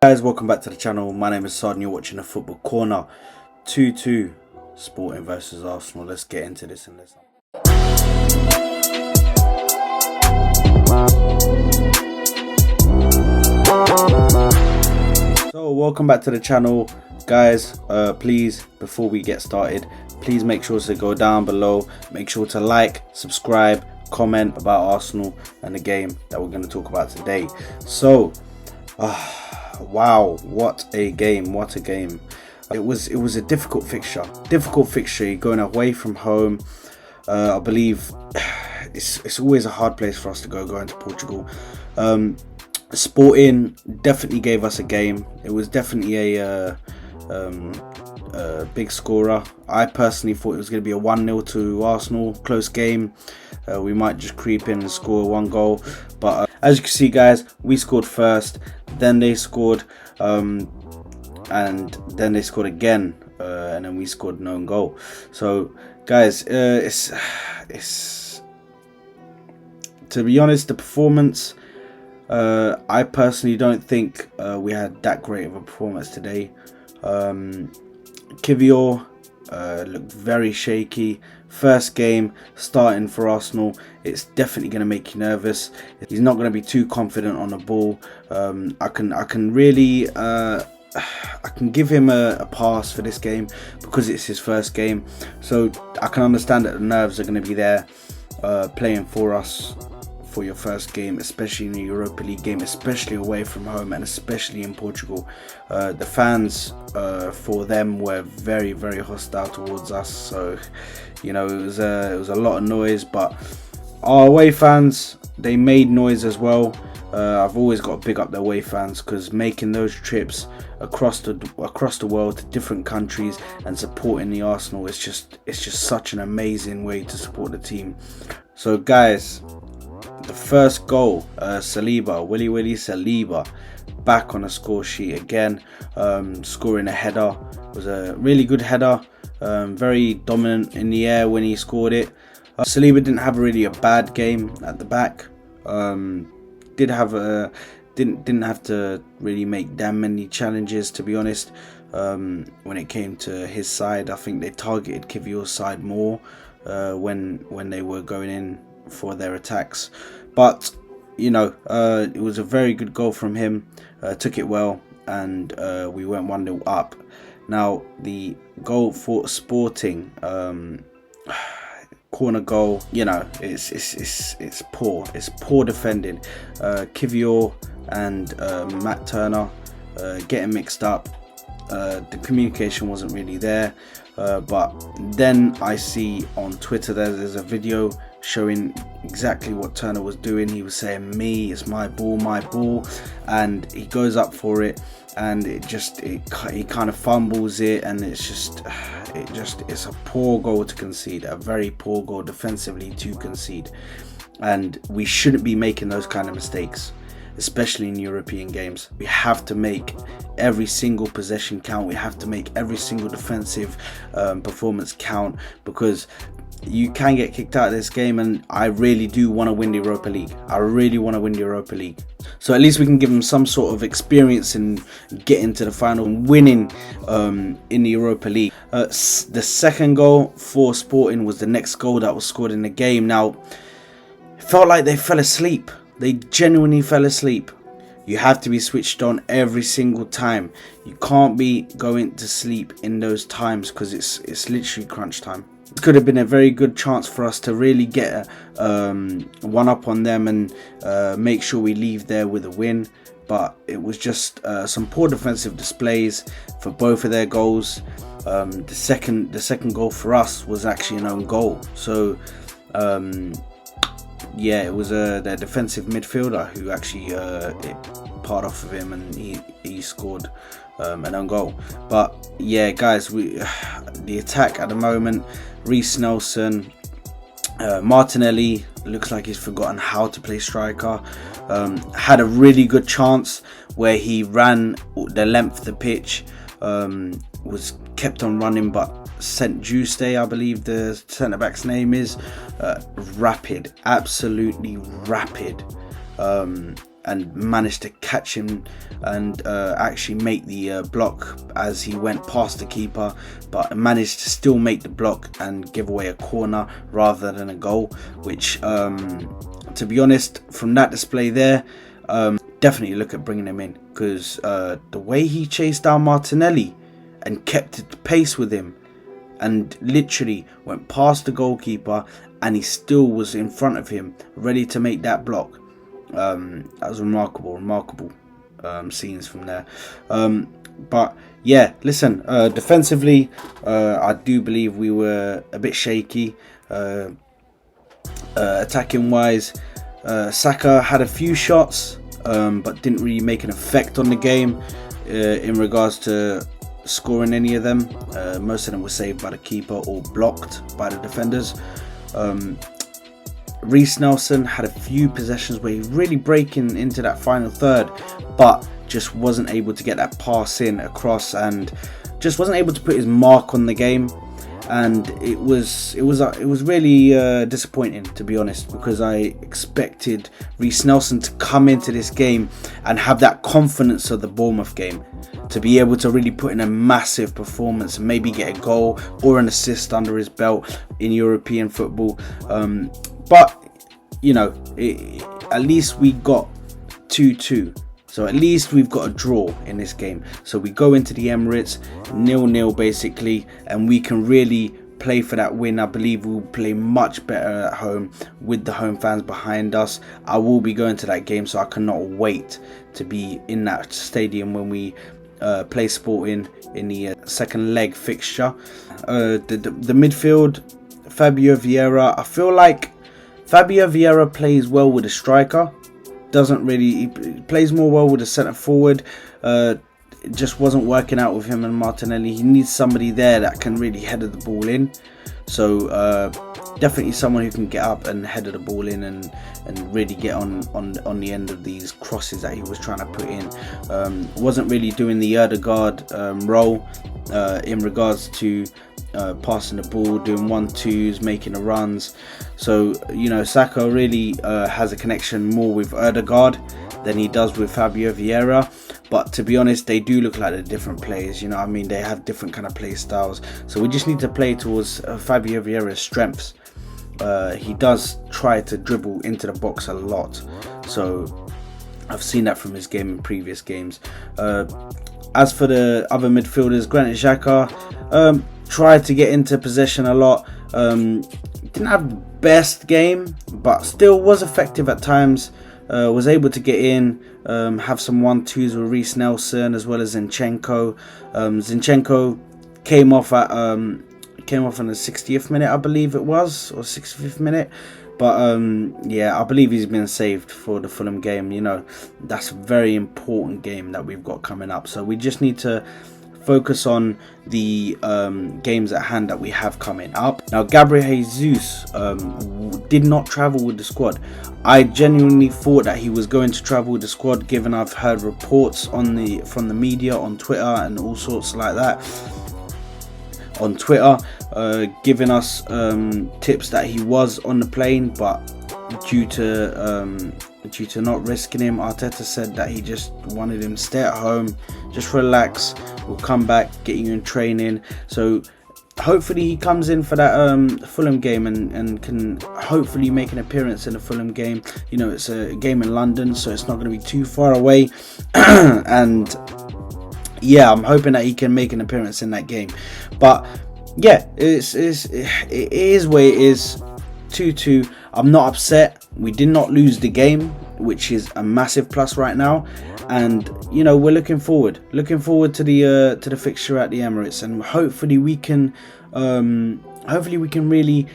Guys, welcome back to the channel. My name is Sard and you're watching the Football Corner. 2-2 Sporting versus Arsenal. Let's get into this and let's... So welcome back to the channel, guys. Please, before we get started, please make sure to go down below, make sure to like, subscribe, comment about Arsenal and the game that we're going to talk about today. So wow, what a game, what a game. It was a difficult fixture. You're going away from home. I believe it's always a hard place for us to going to Portugal. Sporting definitely gave us a game. It was definitely a big scorer. I personally thought it was going to be a 1-0 to Arsenal, close game. We might just creep in and score one goal, but as you can see, guys, we scored first, then they scored, and then they scored again, and then we scored an own goal. So guys, it's to be honest, the performance, I personally don't think we had that great of a performance today. Kivior looked very shaky. First game starting for Arsenal, it's definitely going to make you nervous. He's not going to be too confident on the ball. I can really I can give him a pass for this game because it's his first game, so I can understand that the nerves are going to be there playing for us for your first game, especially in the Europa League game, especially away from home and especially in Portugal. The fans for them were very, very hostile towards us, so you know, it was a lot of noise, but our away fans, they made noise as well. I've always got to big up the away fans, because making those trips across the world to different countries and supporting the Arsenal, it's just such an amazing way to support the team. So guys, the first goal, Saliba, Willy Saliba, back on the score sheet again, scoring a header. It was a really good header, very dominant in the air when he scored it. Saliba didn't have really a bad game at the back. Didn't have to really make that many challenges, to be honest. When it came to his side, I think they targeted Kivior's side more when they were going in for their attacks, but you know, it was a very good goal from him. Took it well, and we went 1-0 up. Now the goal for Sporting, corner goal, you know, it's poor defending. Kivior and Matt Turner getting mixed up. The communication wasn't really there, but then I see on Twitter there's a video showing exactly what Turner was doing. He was saying, "Me, it's my ball," and he goes up for it, and he kind of fumbles it, and it's a poor goal to concede, a very poor goal defensively to concede, and we shouldn't be making those kind of mistakes, especially in European games. We have to make every single possession count. We have to make every single defensive performance count, because you can get kicked out of this game, and I really do want to win the Europa League. I really want to win the Europa League. So at least we can give them some sort of experience in getting to the final and winning in the Europa League. The second goal for Sporting was the next goal that was scored in the game. Now, it felt like they fell asleep. They genuinely fell asleep. You have to be switched on every single time. You can't be going to sleep in those times, because it's literally crunch time. It could have been a very good chance for us to really get one up on them and make sure we leave there with a win, but it was just some poor defensive displays for both of their goals. The second goal for us was actually an own goal, so yeah, it was their defensive midfielder who actually part off of him, and he scored an own goal. But yeah, guys, the attack at the moment, Reece Nelson, Martinelli looks like he's forgotten how to play striker. Had a really good chance where he ran the length of the pitch, was kept on running, but St. Juste, I believe the centre back's name is, rapid, absolutely rapid. and managed to catch him and actually make the block as he went past the keeper, but managed to still make the block and give away a corner rather than a goal, which to be honest, from that display there, definitely look at bringing him in, because the way he chased down Martinelli and kept the pace with him and literally went past the goalkeeper and he still was in front of him ready to make that block. That was remarkable scenes from there. But yeah, listen, defensively, I do believe we were a bit shaky. Attacking wise, Saka had a few shots, but didn't really make an effect on the game in regards to scoring any of them. Most of them were saved by the keeper or blocked by the defenders. Reece Nelson had a few possessions where he really breaking into that final third, but just wasn't able to get that pass in across and just wasn't able to put his mark on the game. And it was really disappointing, to be honest, because I expected Reece Nelson to come into this game and have that confidence of the Bournemouth game, to be able to really put in a massive performance and maybe get a goal or an assist under his belt in European football. But you know, at least we got 2-2. So at least we've got a draw in this game. So we go into the Emirates 0-0 basically, and we can really play for that win. I believe we'll play much better at home with the home fans behind us. I will be going to that game, so I cannot wait to be in that stadium when we play Sporting in the second leg fixture. The midfield, Fabio Vieira. I feel like Fabio Vieira plays well with a striker. He plays more well with a centre forward. It just wasn't working out with him and Martinelli. He needs somebody there that can really header the ball in. So definitely someone who can get up and header the ball in and really get on the end of these crosses that he was trying to put in. Wasn't really doing the Erdegaard role in regards to passing the ball, doing 1-2s, making the runs. So you know, Saka really has a connection more with Erdegaard than he does with Fabio Vieira. But to be honest, they do look like they're different players. You know what I mean? They have different kind of play styles. So we just need to play towards Fabio Vieira's strengths. He does try to dribble into the box a lot. So I've seen that from his game in previous games. As for the other midfielders, Granit Xhaka tried to get into possession a lot. Didn't have the best game, but still was effective at times. Was able to get in, have some 1-2s with Reece Nelson as well as Zinchenko. Zinchenko came off in the 60th minute, I believe it was, or 65th minute. But yeah, I believe he's been saved for the Fulham game. You know, that's a very important game that we've got coming up. So we just need to focus on the games at hand that we have coming up. Now, Gabriel Jesus did not travel with the squad. I genuinely thought that he was going to travel with the squad, given I've heard reports from the media on Twitter and all sorts like that. On Twitter, giving us tips that he was on the plane, but due to not risking him, Arteta said that he just wanted him to stay at home, just relax. We'll come back, get you in training. So hopefully he comes in for that Fulham game and can hopefully make an appearance in the Fulham game. You know, it's a game in London, so it's not going to be too far away. And yeah, I'm hoping that he can make an appearance in that game. But yeah, it is where it is. 2-2. I'm not upset. We did not lose the game, which is a massive plus right now. And you know, we're looking forward to the fixture at the Emirates, and hopefully we can really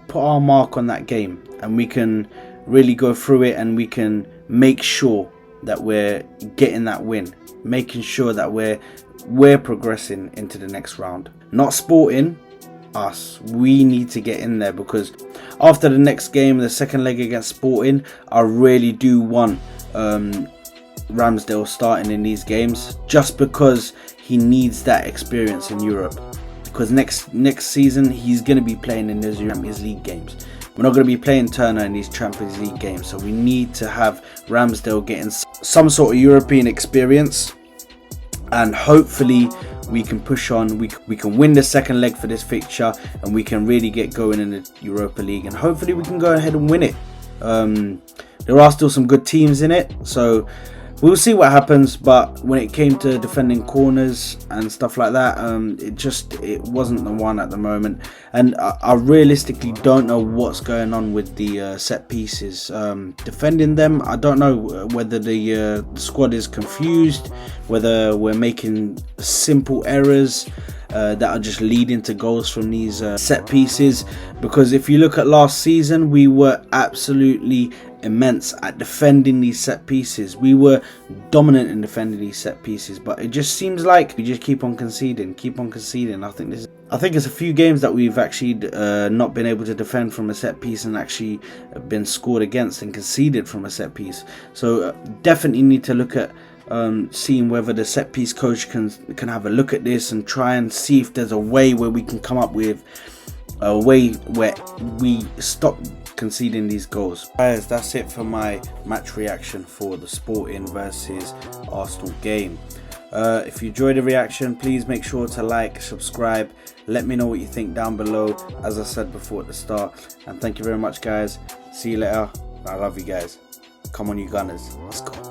put our mark on that game, and we can really go through it, and we can make sure that we're getting that win, making sure that we're progressing into the next round. Not Sporting, us. We need to get in there, because after the next game, the second leg against Sporting, I really do want Ramsdale starting in these games, just because he needs that experience in Europe. Because next season he's going to be playing in those Champions League games. We're not going to be playing Turner in these Champions League games, so we need to have Ramsdale getting some sort of European experience, and hopefully we can push on. We can win the second leg for this fixture, and we can really get going in the Europa League, and hopefully we can go ahead and win it. There are still some good teams in it, so we'll see what happens. But when it came to defending corners and stuff like that, it wasn't the one at the moment. And I realistically don't know what's going on with the set pieces. Defending them, I don't know whether the squad is confused, whether we're making simple errors that are just leading to goals from these set pieces. Because if you look at last season, we were absolutely immense at defending these set pieces. We were dominant in defending these set pieces, but it just seems like we just keep on conceding. I think it's a few games that we've actually not been able to defend from a set piece and actually been scored against and conceded from a set piece. So definitely need to look at seeing whether the set piece coach can have a look at this and try and see if there's a way where we can come up with a way where we stop conceding these goals. Guys, that's it for my match reaction for the Sporting versus Arsenal game. If you enjoyed the reaction, please make sure to like, subscribe, let me know what you think down below, as I said before at the start. And thank you very much, guys. See you later. I love you guys. Come on, you Gunners, let's go.